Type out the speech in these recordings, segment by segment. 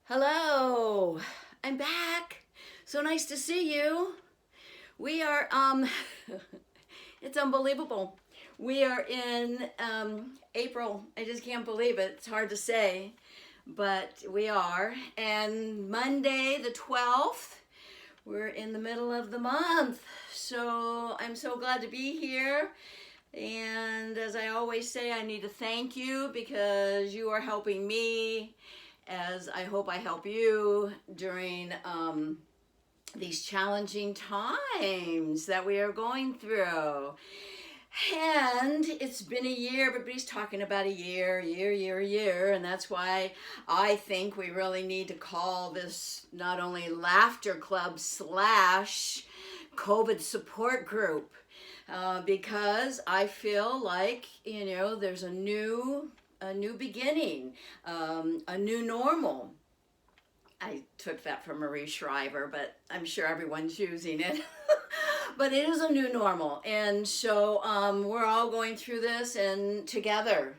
Hello, I'm back. So nice to see you. We are, it's unbelievable. We are in April. I just can't believe it. It's hard to say, but we are. And Monday, the 12th, we're in the middle of the month. So I'm so glad to be here. And as I always say, I need to thank you because you are helping me as I hope I help you during these challenging times that we are going through. And it's been a year, everybody's talking about a year, and that's why I think we really need to call this not only Laughter Club slash COVID support group, because I feel like, there's a new beginning, a new normal. I took that from Marie Shriver, but I'm sure everyone's using it. But it is a new normal, and so we're all going through this and together.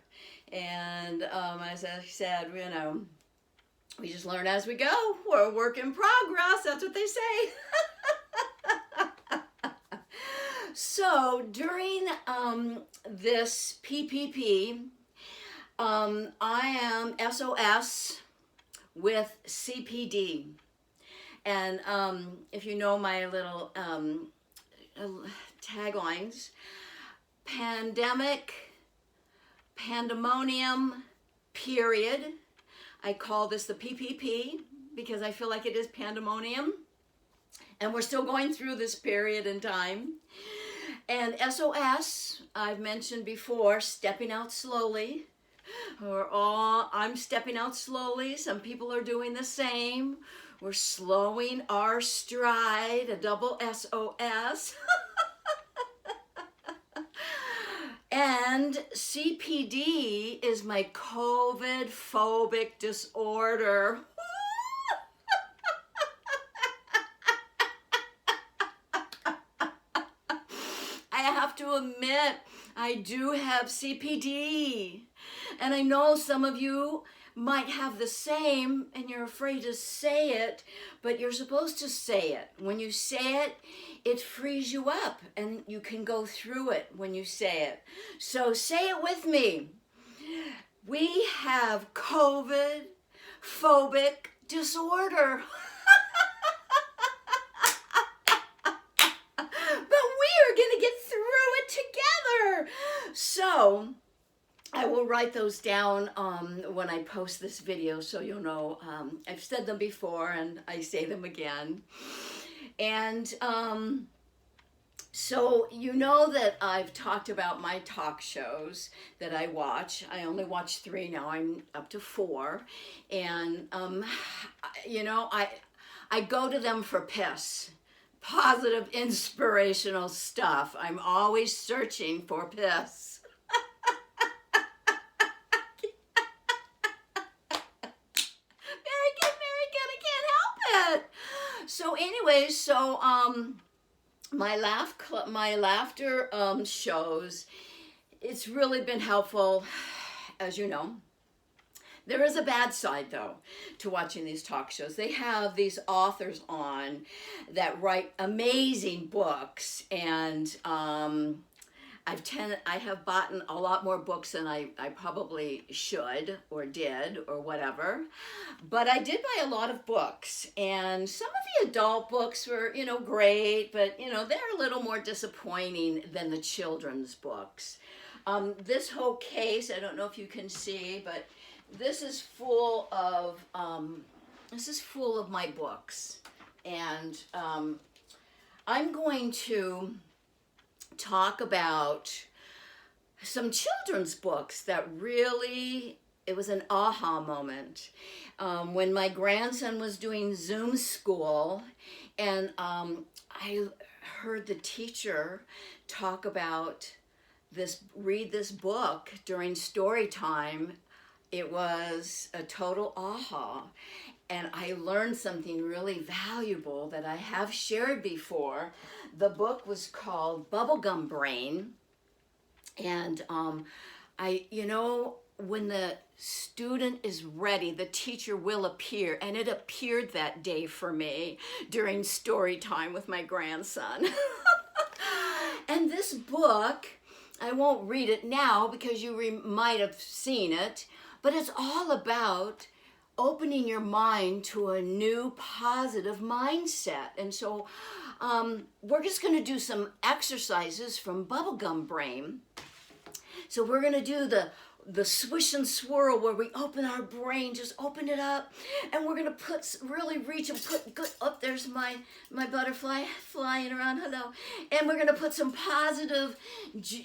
And as I said, we just learn as we go. We're a work in progress. That's what they say. So during this PPP, I am SOS with CPD. And if you know my little taglines, Pandemonium Period. I call this the PPP because I feel like it is pandemonium. And we're still going through this period in time. And SOS, I've mentioned before, stepping out slowly. I'm stepping out slowly. Some people are doing the same. We're slowing our stride, a double SOS. And CPD is my COVID phobic disorder. I have to admit, I do have CPD. And I know some of you might have the same and you're afraid to say it, but you're supposed to say it. When you say it, it frees you up and you can go through it when you say it. So say it with me. We have COVID phobic disorder. But we are going to get through it together. So I will write those down when I post this video so you'll know. I've said them before and I say them again. And so you know that I've talked about my talk shows that I watch. I only watch 3 now. I'm up to 4. And, I go to them for piss. Positive, inspirational stuff. I'm always searching for piss. So anyways, my laughter shows, it's really been helpful, as you know. There is a bad side, though, to watching these talk shows. They have these authors on that write amazing books, and I have bought a lot more books than I probably should or did or whatever. But I did buy a lot of books, and some of the adult books were, great, but, they're a little more disappointing than the children's books. This whole case, I don't know if you can see, but this is full of my books. And I'm going to talk about some children's books that really, it was an aha moment. When my grandson was doing Zoom school, and I heard the teacher talk about read this book during story time. It was a total aha. And I learned something really valuable that I have shared before. The book was called Bubblegum Brain. And when the student is ready, the teacher will appear. And it appeared that day for me during story time with my grandson. And this book, I won't read it now because you might have seen it, but it's all about opening your mind to a new positive mindset. And so we're just going to do some exercises from Bubblegum Brain. So we're going to do the swish and swirl where we open our brain, just open it up, and we're going to really reach and put good, oh, there's my butterfly flying around, hello, and we're going to put some positive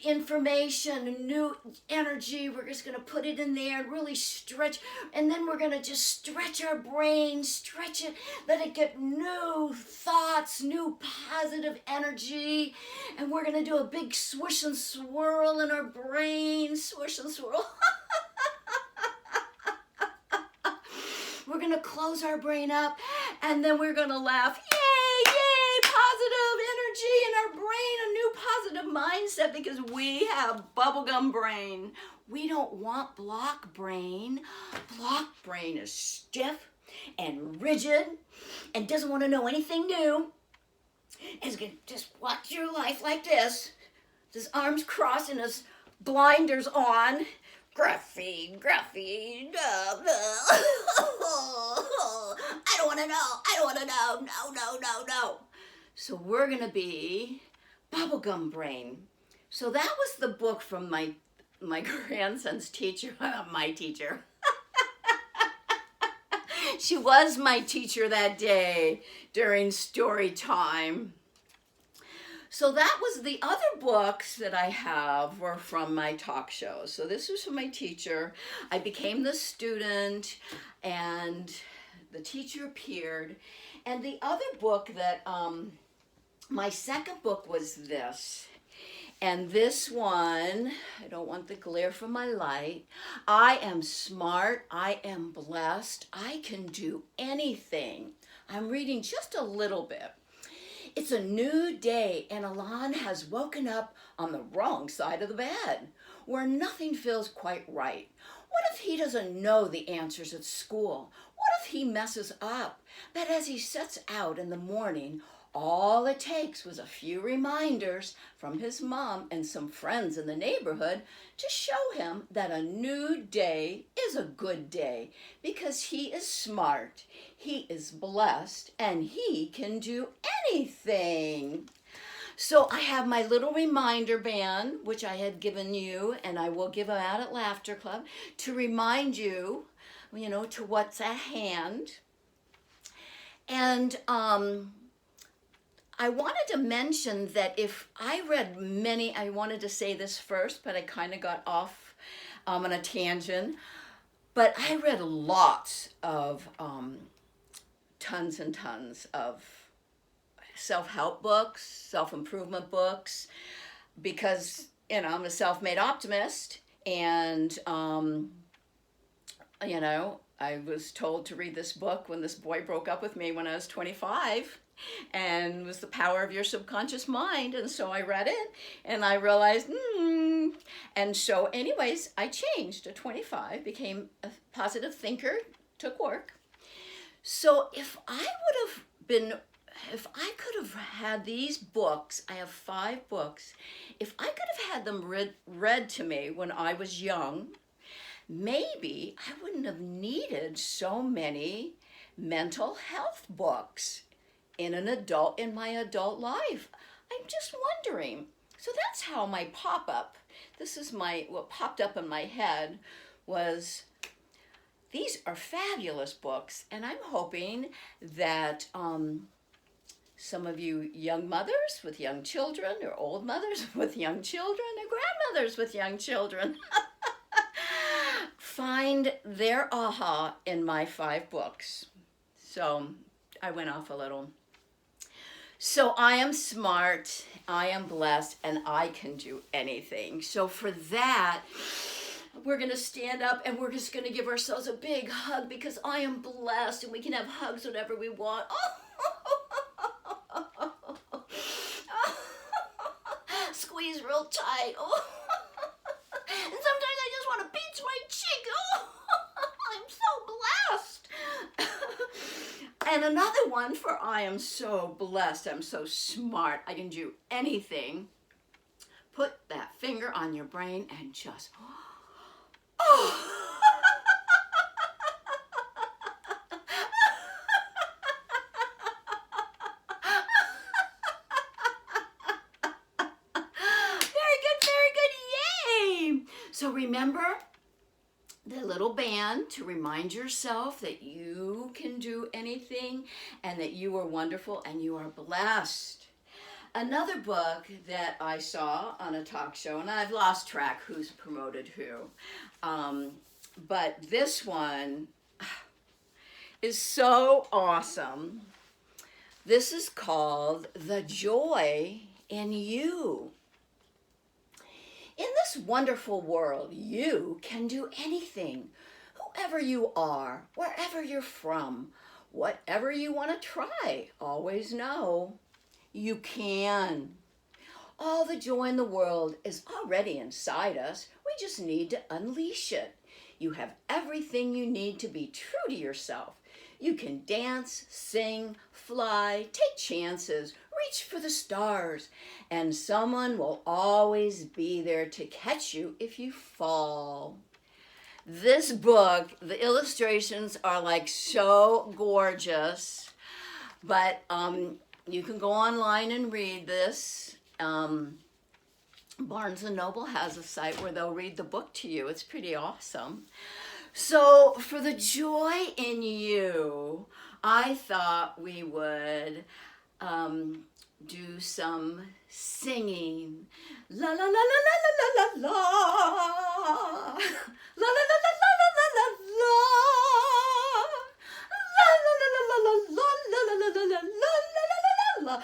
information, new energy, we're just going to put it in there and really stretch, and then we're going to just stretch our brain, stretch it, let it get new thoughts, new positive energy, and we're going to do a big swish and swirl in our brain, swish and swirl. We're going to close our brain up, and then we're going to laugh. Yay, yay, positive energy in our brain, a new positive mindset, because we have bubblegum brain. We don't want block brain. Block brain is stiff and rigid and doesn't want to know anything new. It's going to just watch your life like this. His arms crossed and his blinders on. Gruffy, gruffy, I don't want to know, no. So we're going to be Bubblegum Brain. So that was the book from my grandson's teacher, my teacher. She was my teacher that day during story time. So that was the other books that I have were from my talk shows. So this was from my teacher. I became the student and the teacher appeared. And the other book that, my second book was this. And this one, I don't want the glare from my light. I am smart, I am blessed, I can do anything. I'm reading just a little bit. It's a new day and Alon has woken up on the wrong side of the bed, where nothing feels quite right. What if he doesn't know the answers at school? What if he messes up? But as he sets out in the morning, all it takes was a few reminders from his mom and some friends in the neighborhood to show him that a new day is a good day because he is smart, he is blessed, and he can do anything. So I have my little reminder band, which I had given you, and I will give out at Laughter Club, to remind you, to what's at hand. And I wanted to mention that if I read many, I wanted to say this first, but I kind of got off on a tangent. But I read lots of, tons and tons of self-help books, self-improvement books, because, I'm a self-made optimist. And, I was told to read this book when this boy broke up with me when I was 25. And it was The Power of Your Subconscious Mind. And so I read it and I realized, And so anyways, I changed at 25, became a positive thinker, took work. So if I could have had these books, I have 5 books, if I could have had them read to me when I was young, maybe I wouldn't have needed so many mental health books in my adult life. I'm just wondering. So that's how my pop-up, what popped up in my head was, these are fabulous books, and I'm hoping that some of you young mothers with young children, or old mothers with young children, or grandmothers with young children, find their aha in my 5 books. So I went off a little. So I am smart, I am blessed, and I can do anything. So for that, we're going to stand up and we're just going to give ourselves a big hug because I am blessed and we can have hugs whenever we want. Squeeze real tight. And sometimes I just want to pinch my chin. And another one for I am so blessed, I'm so smart, I can do anything. Put that finger on your brain and just, oh. Very good, yay! So remember the little band to remind yourself that you can do anything and that you are wonderful and you are blessed. Another book that I saw on a talk show, and I've lost track who's promoted who, but this one is so awesome. This is called The Joy in You. In this wonderful world, you can do anything, whoever you are, wherever you're from, whatever you want to try. Always know you can. All the joy in the world is already inside us. We just need to unleash it. You have everything you need to be true to yourself. You can dance, sing, fly, take chances, reach for the stars, and someone will always be there to catch you if you fall. This book, the illustrations are like so gorgeous, but you can go online and read this. Barnes & Noble has a site where they'll read the book to you. It's pretty awesome. So for the joy in you, I thought we would do some singing. La la la la la la la la la. La la la la la la la la. La la la la la la la la la la la la la la.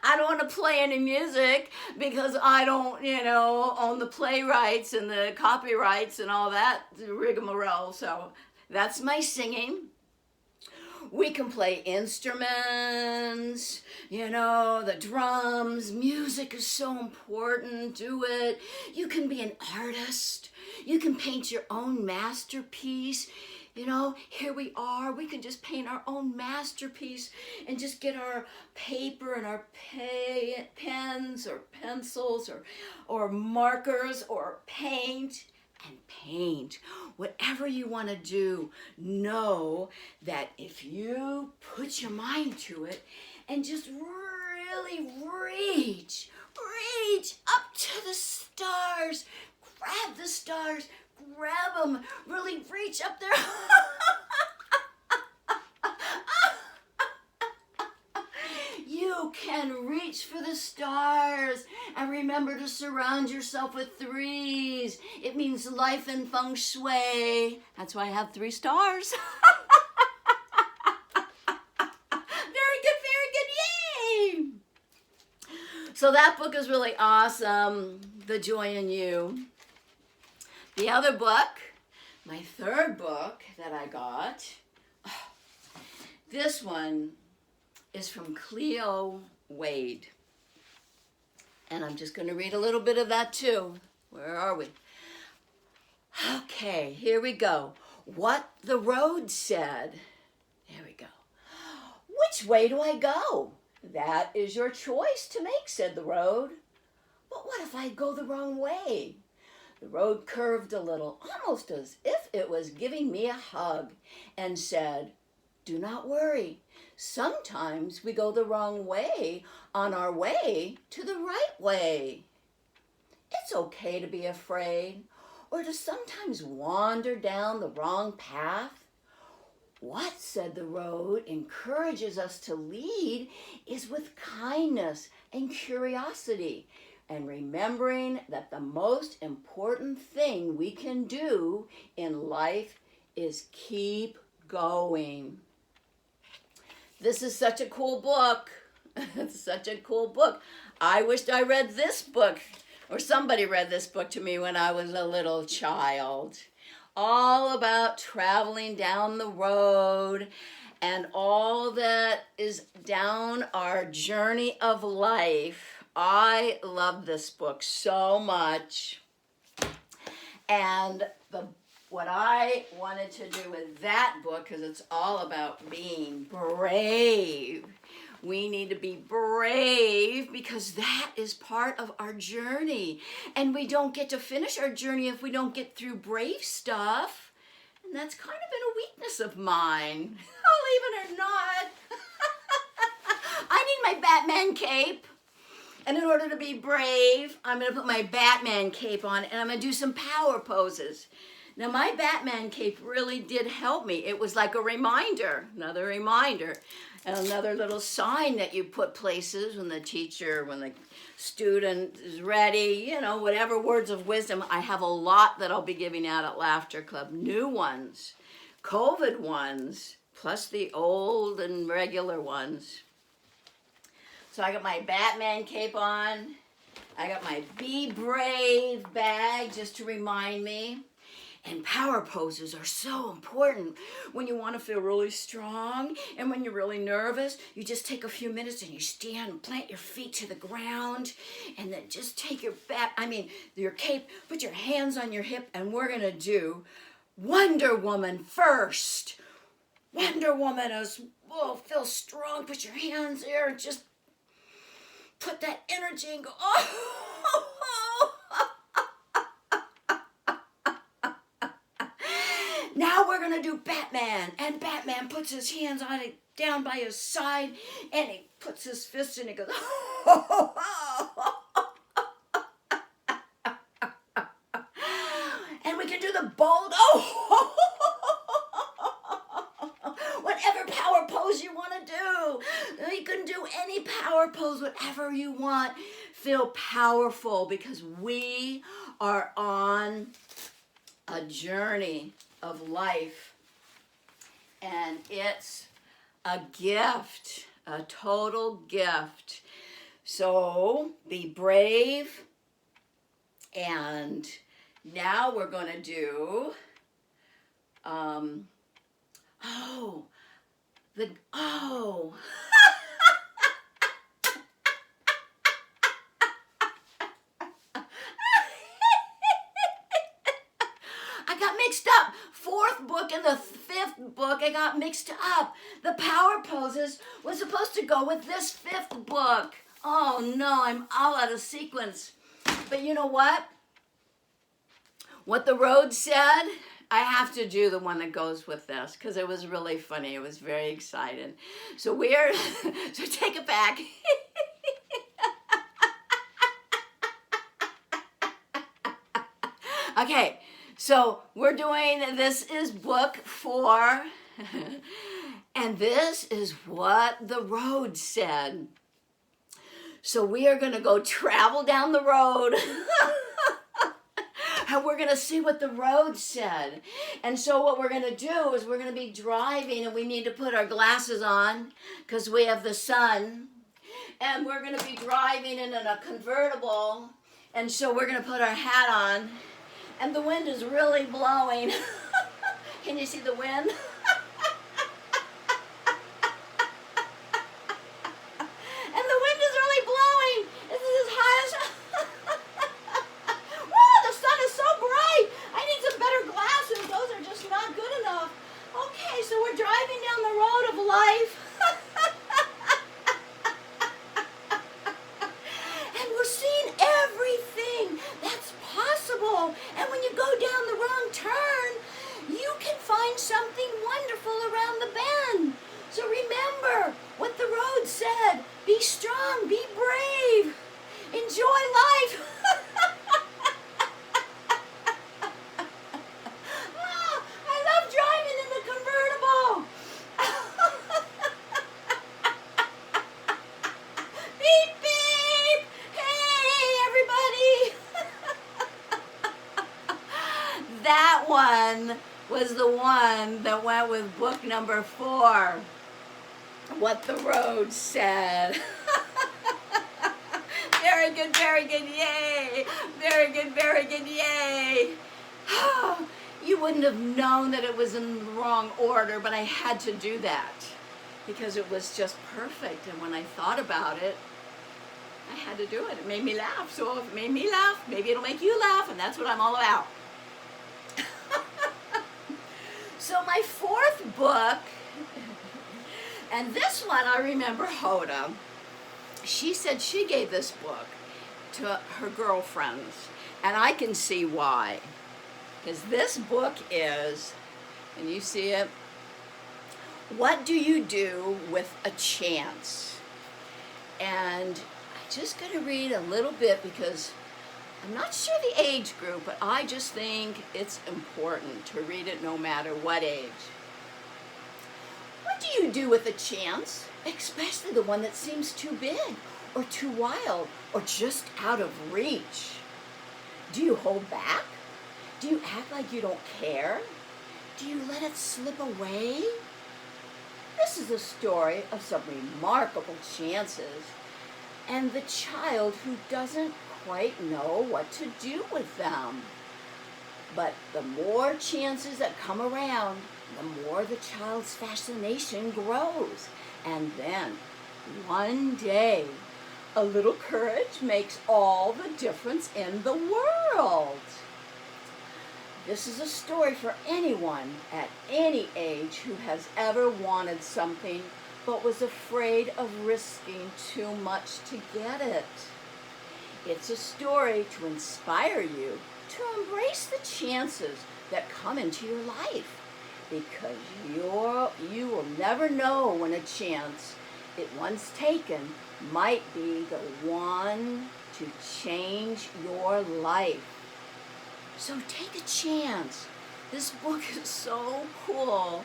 I don't want to play any music because I don't, own the playwrights and the copyrights and all that rigmarole. So that's my singing. We can play instruments, the drums. Music is so important. Do it. You can be an artist. You can paint your own masterpiece. Here we are. We can just paint our own masterpiece and just get our paper and our pens or pencils or markers or paint and paint. Whatever you want to do, know that if you put your mind to it and just really reach up to the stars, grab the stars, grab them, really reach up there. You can reach for the stars and remember to surround yourself with threes. It means life and feng shui. That's why I have 3 stars. Very good, yay! So that book is really awesome, The Joy in You. The other book, my 3rd book that I got, this one is from Cleo Wade. And I'm just going to read a little bit of that too. Where are we? Okay, here we go. What the road said. There we go. Which way do I go? That is your choice to make, said the road. But what if I go the wrong way? The road curved a little, almost as if it was giving me a hug, and said, do not worry. Sometimes we go the wrong way on our way to the right way. It's okay to be afraid or to sometimes wander down the wrong path. What, said the road, encourages us to lead is with kindness and curiosity, and remembering that the most important thing we can do in life is keep going. This is such a cool book. It's such a cool book. I wished I read this book, or somebody read this book to me when I was a little child. All about traveling down the road and all that is down our journey of life. I love this book so much. And the what I wanted to do with that book, because it's all about being brave. We need to be brave because that is part of our journey. And we don't get to finish our journey if we don't get through brave stuff. And that's kind of been a weakness of mine, believe it or not. I need my Batman cape. And in order to be brave, I'm going to put my Batman cape on and I'm going to do some power poses. Now, my Batman cape really did help me. It was like a reminder, another reminder, and another little sign that you put places when the teacher, when the student is ready, you know, whatever words of wisdom. I have a lot that I'll be giving out at Laughter Club, new ones, COVID ones, plus the old and regular ones. So I got my Batman cape on. I got my Be Brave bag just to remind me. And power poses are so important when you want to feel really strong and when you're really nervous. You just take a few minutes and you stand and plant your feet to the ground and then just take your cape, put your hands on your hip, and we're going to do Wonder Woman first. Wonder Woman is, feel strong, put your hands there and just put that energy and go, Now we're going to do Batman. And Batman puts his hands on it down by his side and he puts his fist in and he goes, And we can do the bold, whatever power pose you want to do. You can do any power pose, whatever you want. Feel powerful because we are on a journey of life, and it's a gift, a total gift. So be brave, and now we're going to do I got mixed up. Fourth book and the fifth book, I got mixed up. The power poses was supposed to go with this fifth book. Oh no, I'm all out of sequence. But you know what? What the road said, I have to do the one that goes with this because it was really funny. It was very exciting. So so take it back. Okay. So we're doing, this is book 4, and this is what the road said. So we are going to go travel down the road, and we're going to see what the road said. And so what we're going to do is we're going to be driving, and we need to put our glasses on because we have the sun, and we're going to be driving in a convertible, and so we're going to put our hat on. And the wind is really blowing. Can you see the wind? And the wind is really blowing. This is as high as... Whoa, the sun is so bright. I need some better glasses. Those are just not good enough. Okay, so we're driving down the road of life. And we're seeing everything that's possible. And when you go down the wrong turn, you can find something wonderful around the bend. So remember what the road said. Be strong, be brave, enjoy life. Oh, I love driving in the convertible. Beep, beep. Hey, everybody. That one was the one that went with book number 4. What the road said. Very good, yay. Very good, yay. You wouldn't have known that it was in the wrong order, but I had to do that because it was just perfect. And when I thought about it, I had to do it. It made me laugh. So if it made me laugh, maybe it'll make you laugh, and that's what I'm all about. So my fourth book, and this one I remember Hoda, she said she gave this book to her girlfriends, and I can see why. Because this book is, and you see it, What Do You Do with a Chance? And I'm just going to read a little bit because I'm not sure the age group, but I just think it's important to read it no matter what age. What do you do with a chance, especially the one that seems too big or too wild or just out of reach? Do you hold back? Do you act like you don't care? Do you let it slip away? This is a story of some remarkable chances and the child who doesn't quite know what to do with them. But the more chances that come around, the more the child's fascination grows. And then, one day, a little courage makes all the difference in the world. This is a story for anyone at any age who has ever wanted something but was afraid of risking too much to get it. It's a story to inspire you to embrace the chances that come into your life, because you will never know when a chance, it once taken, might be the one to change your life. So take a chance. This book is so cool.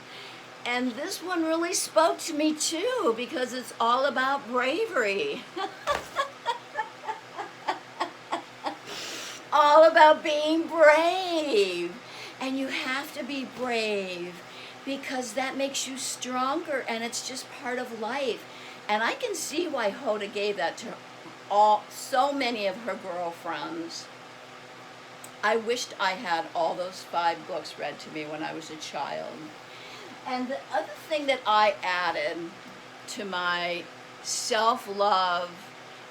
And this one really spoke to me too, because it's all about bravery. All about being brave. And you have to be brave because that makes you stronger, and it's just part of life. And I can see why Hoda gave that to so many of her girlfriends. I wished I had all those 5 books read to me when I was a child. And the other thing that I added to my self-love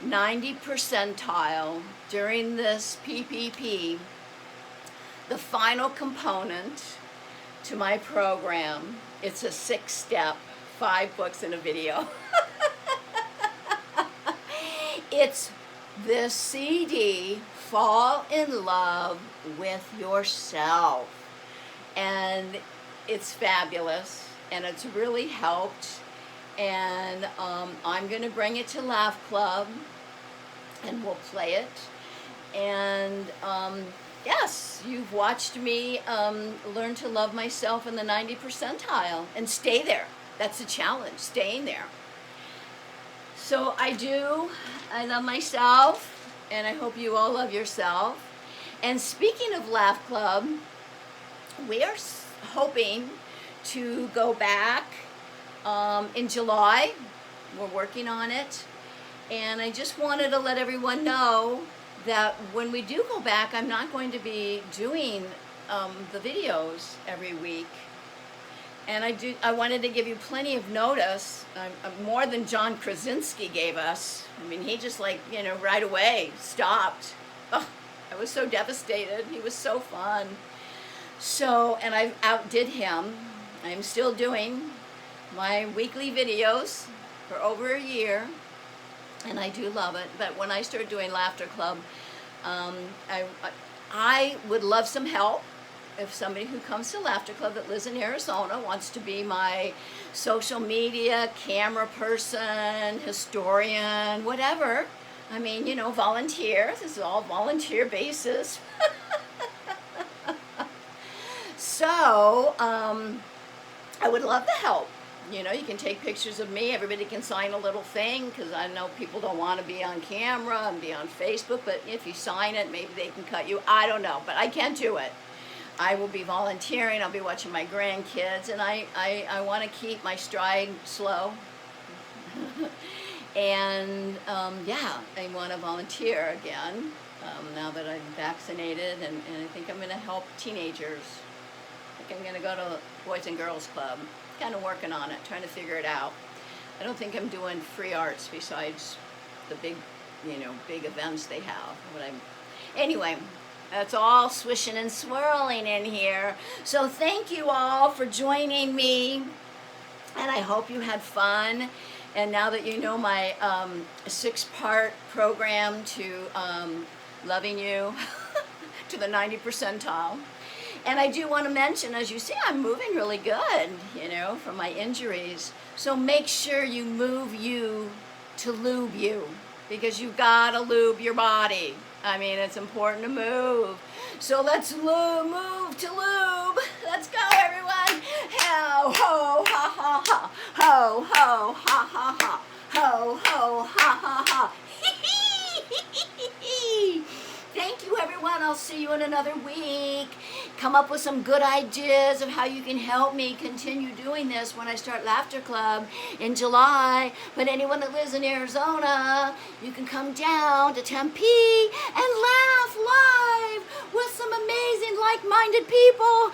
90 percentile during this PPP, the final component to my program, it's a 6-step, 5 books in a video. It's the CD, Fall in Love with Yourself. And it's fabulous, and it's really helped. And I'm going to bring it to Laugh Club, and we'll play it. And yes, you've watched me learn to love myself in the 90 percentile and stay there. That's the challenge, staying there. So I love myself, and I hope you all love yourself. And speaking of Laugh Club, we are hoping to go back in July. We're working on it. And I just wanted to let everyone know that when we do go back, I'm not going to be doing the videos every week. And I wanted to give you plenty of notice, more than John Krasinski gave us. I mean, he just right away stopped. Oh, I was so devastated. He was so fun. So, and I outdid him. I'm still doing my weekly videos for over a year, and I do love it. But when I start doing Laughter Club, I would love some help. If somebody who comes to Laughter Club that lives in Arizona wants to be my social media, camera person, historian, whatever. I mean, volunteer. This is all volunteer basis. So, I would love the help. You can take pictures of me. Everybody can sign a little thing, because I know people don't want to be on camera and be on Facebook, but if you sign it, maybe they can cut you. I don't know, but I can't do it. I will be volunteering. I'll be watching my grandkids, and I want to keep my stride slow. And yeah, I want to volunteer again now that I'm vaccinated, and I think I'm going to help teenagers. I think I'm going to go to Boys and Girls Club. Kind of working on it, trying to figure it out. I don't think I'm doing free arts besides the big events they have. Anyway, It's all swishing and swirling in here. So thank you all for joining me, and I hope you had fun. And now that you know my 6-part program to loving you to the 90th percentile. And I do want to mention, as you see, I'm moving really good, from my injuries. So make sure you move you to lube you, because you gotta lube your body. I mean, it's important to move. So let's move to lube. Let's go, everyone. Ho, ho, ha, ha, ha. Ho, ho, ha, ha, ha. Ho, ho, ha, ha, ha. Thank you, everyone. I'll see you in another week. Come up with some good ideas of how you can help me continue doing this when I start Laughter Club in July. But anyone that lives in Arizona, you can come down to Tempe and laugh live with some amazing like-minded people.